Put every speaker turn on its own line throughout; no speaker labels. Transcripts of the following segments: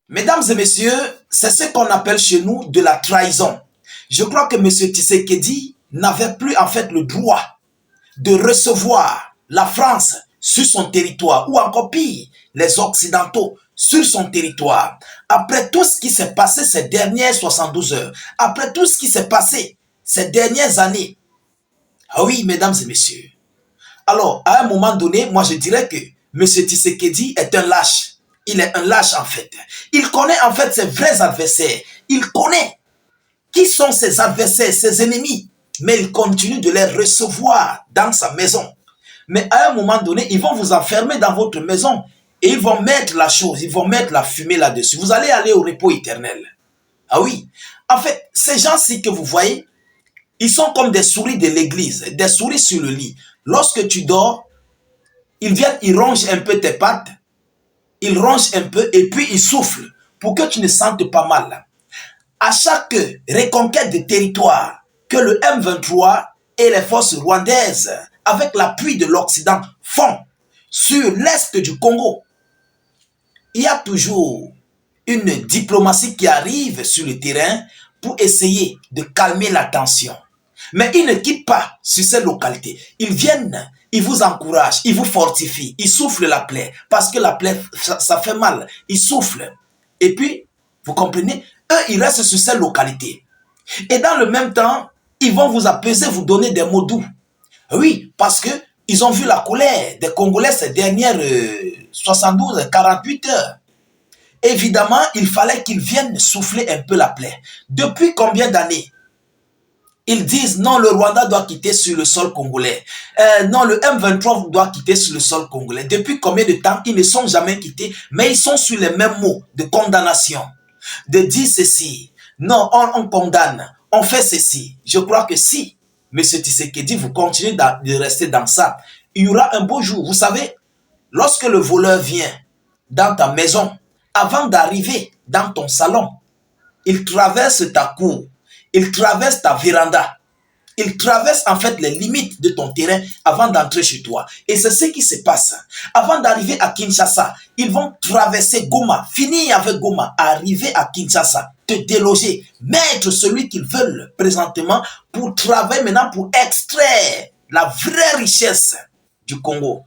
Mesdames et messieurs, c'est ce qu'on appelle chez nous de la trahison. Je crois que M. Tshisekedi n'avait plus en fait le droit de recevoir la France sur son territoire, ou encore pire, les Occidentaux sur son territoire. Après tout ce qui s'est passé ces dernières 72 heures, après tout ce qui s'est passé ces dernières années. Ah oui, mesdames et messieurs. Alors, à un moment donné, moi je dirais que M. Tshisekedi est un lâche. Il est un lâche en fait. Il connaît en fait ses vrais adversaires. Il connaît qui sont ses adversaires, ses ennemis. Mais il continue de les recevoir dans sa maison. Mais à un moment donné, ils vont vous enfermer dans votre maison et ils vont mettre la chose, ils vont mettre la fumée là-dessus. Vous allez aller au repos éternel. Ah oui. En fait, ces gens-ci que vous voyez, ils sont comme des souris de l'église, des souris sur le lit. Lorsque tu dors, ils viennent, ils rongent un peu tes pattes, ils rongent un peu et puis ils soufflent pour que tu ne sentes pas mal. À chaque reconquête de territoire que le M23 et les forces rwandaises, avec l'appui de l'Occident, font sur l'est du Congo, il y a toujours une diplomatie qui arrive sur le terrain pour essayer de calmer la tension. Mais ils ne quittent pas sur ces localités. Ils viennent, ils vous encouragent, ils vous fortifient, ils soufflent la plaie. Parce que la plaie, ça fait mal. Ils soufflent. Et puis, vous comprenez, eux, ils restent sur ces localités. Et dans le même temps, ils vont vous apaiser, vous donner des mots doux. Oui, parce que ils ont vu la colère des Congolais ces dernières 72, 48 heures. Évidemment, il fallait qu'ils viennent souffler un peu la plaie. Depuis combien d'années ils disent non, le Rwanda doit quitter sur le sol congolais. Non, le M23 doit quitter sur le sol congolais. Depuis combien de temps ils ne sont jamais quittés, mais ils sont sur les mêmes mots de condamnation. De dire ceci. Non, on condamne, on fait ceci. Je crois que si M. Tshisekedi, vous continuez de rester dans ça, il y aura un beau jour. Vous savez, lorsque le voleur vient dans ta maison, avant d'arriver dans ton salon, il traverse ta cour. Il traverse ta véranda. Il traverse en fait les limites de ton terrain avant d'entrer chez toi. Et c'est ce qui se passe. Avant d'arriver à Kinshasa, ils vont traverser Goma, finir avec Goma, arriver à Kinshasa, te déloger, mettre celui qu'ils veulent présentement pour travailler maintenant pour extraire la vraie richesse du Congo.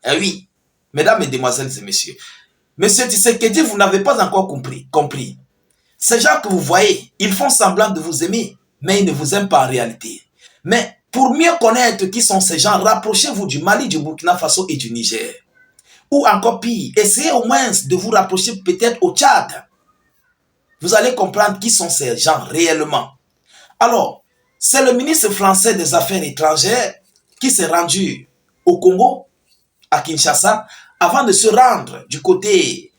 Eh oui, mesdames, mesdemoiselles et messieurs, Monsieur Tshisekedi, vous n'avez pas encore compris. Ces gens que vous voyez, ils font semblant de vous aimer, mais ils ne vous aiment pas en réalité. Mais pour mieux connaître qui sont ces gens, rapprochez-vous du Mali, du Burkina Faso et du Niger. Ou encore pire, essayez au moins de vous rapprocher peut-être au Tchad. Vous allez comprendre qui sont ces gens réellement. Alors, c'est le ministre français des Affaires étrangères qui s'est rendu au Congo, à Kinshasa, avant de se rendre du côté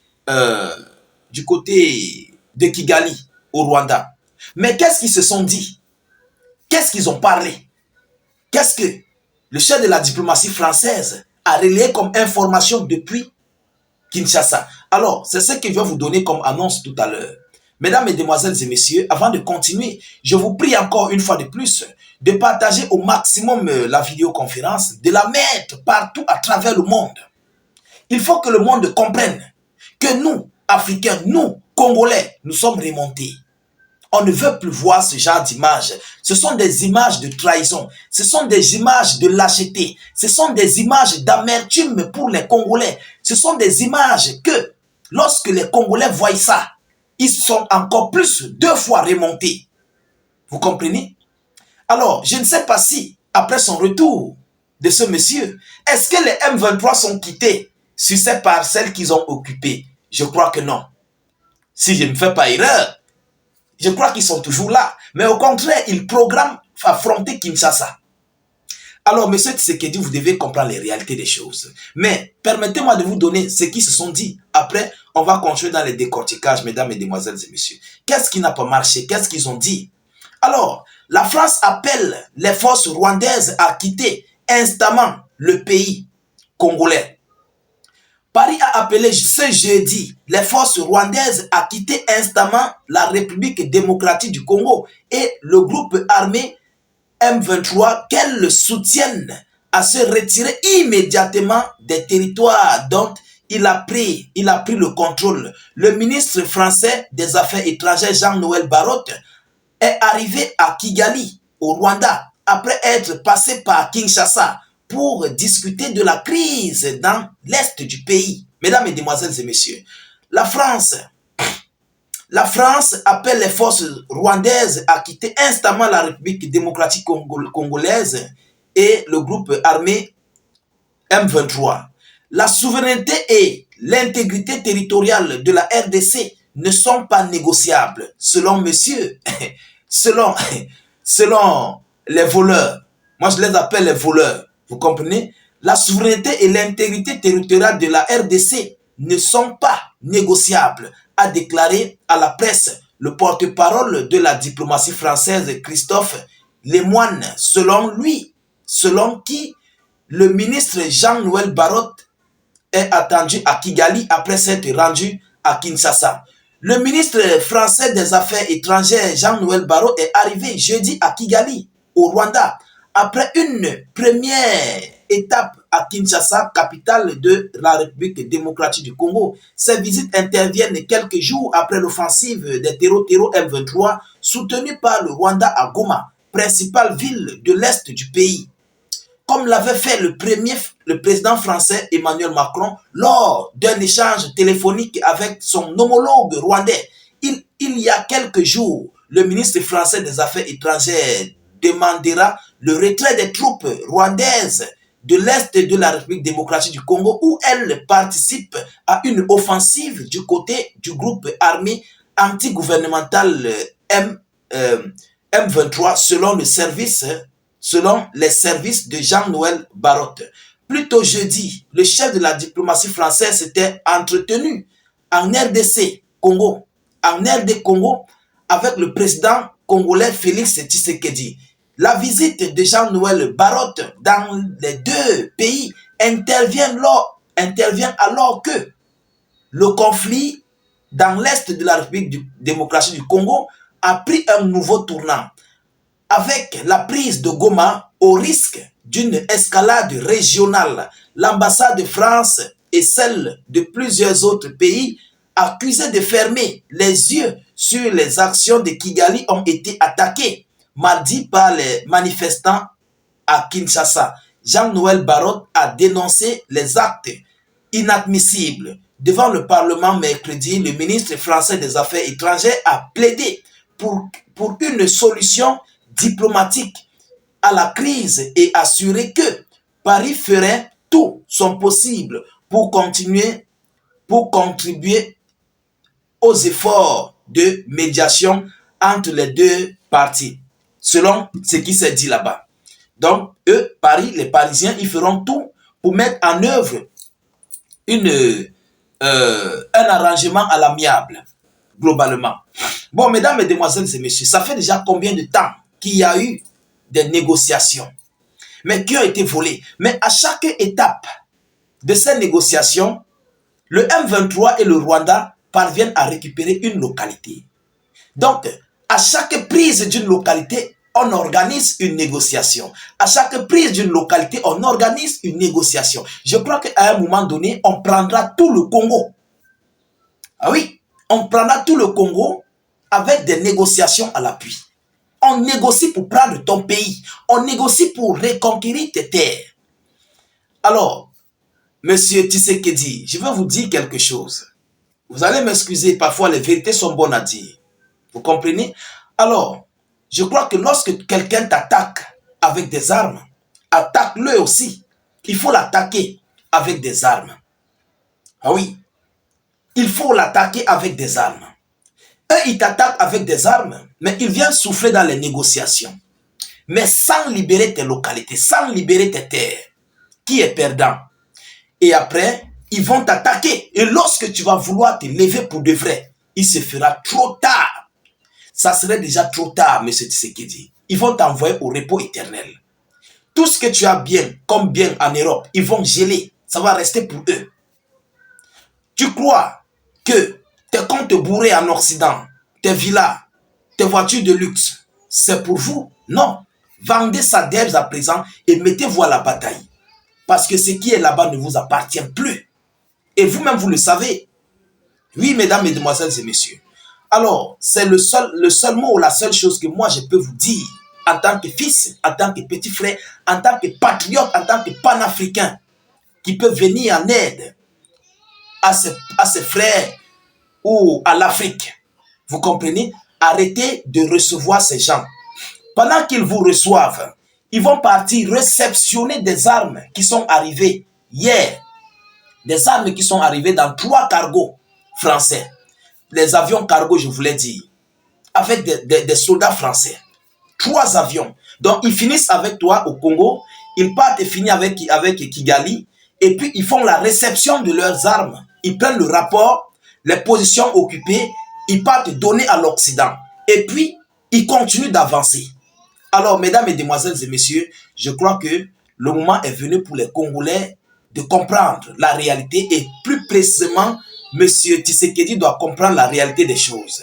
de Kigali, au Rwanda. Mais qu'est-ce qu'ils se sont dit? Qu'est-ce qu'ils ont parlé? Qu'est-ce que le chef de la diplomatie française a relayé comme information depuis Kinshasa? Alors, c'est ce que je vais vous donner comme annonce tout à l'heure. Mesdames, mesdemoiselles et messieurs, avant de continuer, je vous prie encore une fois de plus de partager au maximum la vidéoconférence, de la mettre partout à travers le monde. Il faut que le monde comprenne que nous, Africains, nous, Congolais, nous sommes remontés. On ne veut plus voir ce genre d'images. Ce sont des images de trahison. Ce sont des images de lâcheté. Ce sont des images d'amertume pour les Congolais. Ce sont des images que, lorsque les Congolais voient ça, ils sont encore plus 2 fois remontés. Vous comprenez? Alors, je ne sais pas si, après son retour de ce monsieur, est-ce que les M23 sont quittés sur ces parcelles qu'ils ont occupées? Je crois que non. Si je ne fais pas erreur, je crois qu'ils sont toujours là. Mais au contraire, ils programment affronter Kinshasa. Alors, monsieur Tshisekedi, vous devez comprendre les réalités des choses. Mais permettez-moi de vous donner ce qu'ils se sont dit. Après, on va continuer dans les décorticages, mesdames, mesdemoiselles et messieurs. Qu'est-ce qui n'a pas marché? Qu'est-ce qu'ils ont dit? Alors, la France appelle les forces rwandaises à quitter instamment le pays congolais. Paris a appelé ce jeudi les forces rwandaises à quitter instamment la République démocratique du Congo et le groupe armé M23 qu'elles le soutiennent à se retirer immédiatement des territoires dont il a pris le contrôle. Le ministre français des Affaires étrangères, Jean-Noël Barrot, est arrivé à Kigali, au Rwanda, après être passé par Kinshasa pour discuter de la crise dans l'est du pays. Mesdames, Mesdemoiselles et Messieurs, la France appelle les forces rwandaises à quitter instamment la République démocratique congolaise et le groupe armé M23. La souveraineté et l'intégrité territoriale de la RDC ne sont pas négociables, selon monsieur, selon les voleurs. Moi, je les appelle les voleurs. Vous comprenez? La souveraineté et l'intégrité territoriale de la RDC ne sont pas négociables, a déclaré à la presse le porte-parole de la diplomatie française, Christophe Lemoine, selon qui le ministre Jean-Noël Barrot est attendu à Kigali après s'être rendu à Kinshasa. Le ministre français des Affaires étrangères Jean-Noël Barrot est arrivé jeudi à Kigali, au Rwanda, après une première étape à Kinshasa, capitale de la République démocratique du Congo. Ces visites interviennent quelques jours après l'offensive des terreaux M23 soutenue par le Rwanda à Goma, principale ville de l'est du pays. Comme l'avait fait le président français Emmanuel Macron lors d'un échange téléphonique avec son homologue rwandais. Il y a quelques jours, le ministre français des Affaires étrangères demandera le retrait des troupes rwandaises de l'Est de la République démocratique du Congo où elles participent à une offensive du côté du groupe armé anti-gouvernemental M23 selon les services de Jean-Noël Barrot. Plus tôt jeudi, le chef de la diplomatie française s'était entretenu en RDC Congo, avec le président congolais Félix Tshisekedi. La visite de Jean-Noël Barrot dans les deux pays intervient alors que le conflit dans l'est de la République démocratique du Congo a pris un nouveau tournant, avec la prise de Goma au risque d'une escalade régionale. L'ambassade de France et celle de plusieurs autres pays accusés de fermer les yeux sur les actions de Kigali ont été attaquées mardi par les manifestants à Kinshasa. Jean-Noël Barrot a dénoncé les actes inadmissibles. Devant le Parlement mercredi, le ministre français des Affaires étrangères a plaidé pour une solution diplomatique à la crise et assuré que Paris ferait tout son possible pour contribuer aux efforts de médiation entre les deux parties, selon ce qui s'est dit là-bas. Donc, eux, Paris, les Parisiens, ils feront tout pour mettre en œuvre un arrangement à l'amiable, globalement. Bon, mesdames, mesdemoiselles et messieurs, ça fait déjà combien de temps qu'il y a eu des négociations, mais qui ont été volées. Mais à chaque étape de ces négociations, le M23 et le Rwanda parviennent à récupérer une localité. Donc, à chaque prise d'une localité, on organise une négociation. À chaque prise d'une localité, on organise une négociation. Je crois qu'à un moment donné, on prendra tout le Congo. Ah oui, on prendra tout le Congo avec des négociations à l'appui. On négocie pour prendre ton pays. On négocie pour reconquérir tes terres. Alors, monsieur Tshisekedi, je vais vous dire quelque chose. Vous allez m'excuser, parfois les vérités sont bonnes à dire. Vous comprenez? Alors, je crois que lorsque quelqu'un t'attaque avec des armes, attaque-le aussi. Il faut l'attaquer avec des armes. Ah oui, il faut l'attaquer avec des armes. Eux, ils t'attaquent avec des armes, mais ils viennent souffler dans les négociations. Mais sans libérer tes localités, sans libérer tes terres, qui est perdant? Et après, ils vont t'attaquer. Et lorsque tu vas vouloir te lever pour de vrai, il se fera trop tard. Ça serait déjà trop tard, M. Tshisekedi. Ils vont t'envoyer au repos éternel. Tout ce que tu as bien, comme bien en Europe, ils vont geler. Ça va rester pour eux. Tu crois que tes comptes bourrés en Occident, tes villas, tes voitures de luxe, c'est pour vous? Non. Vendez ça dès à présent et mettez-vous à la bataille. Parce que ce qui est là-bas ne vous appartient plus. Et vous-même, vous le savez. Oui, mesdames, mesdemoiselles et messieurs. Alors, c'est le seul mot, la seule chose que moi, je peux vous dire en tant que fils, en tant que petit frère, en tant que patriote, en tant que panafricain, qui peut venir en aide à ses frères ou à l'Afrique. Vous comprenez? Arrêtez de recevoir ces gens. Pendant qu'ils vous reçoivent, ils vont partir réceptionner des armes qui sont arrivées hier. Des armes qui sont arrivées dans 3 cargos français. Les avions cargo, je voulais dire, avec des soldats français. 3 avions. Donc, ils finissent avec toi au Congo, ils partent et finissent avec Kigali, et puis ils font la réception de leurs armes. Ils prennent le rapport, les positions occupées, ils partent donner à l'Occident. Et puis, ils continuent d'avancer. Alors, mesdames, et demoiselles et messieurs, je crois que le moment est venu pour les Congolais de comprendre la réalité et plus précisément, M. Tshisekedi doit comprendre la réalité des choses.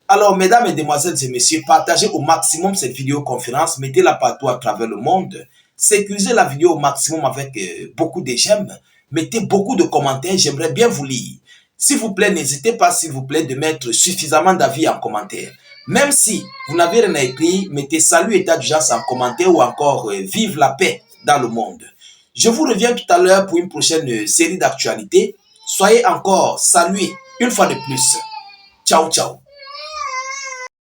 Alors, mesdames et demoiselles et messieurs, partagez au maximum cette vidéoconférence, mettez-la partout à travers le monde, sécurisez la vidéo au maximum avec beaucoup de j'aime, mettez beaucoup de commentaires, j'aimerais bien vous lire. S'il vous plaît, n'hésitez pas, s'il vous plaît, de mettre suffisamment d'avis en commentaire. Même si vous n'avez rien à écrire, mettez salut état d'urgence en commentaire ou encore vive la paix dans le monde. Je vous reviens tout à l'heure pour une prochaine série d'actualités. Soyez encore salués une fois de plus. Ciao, ciao.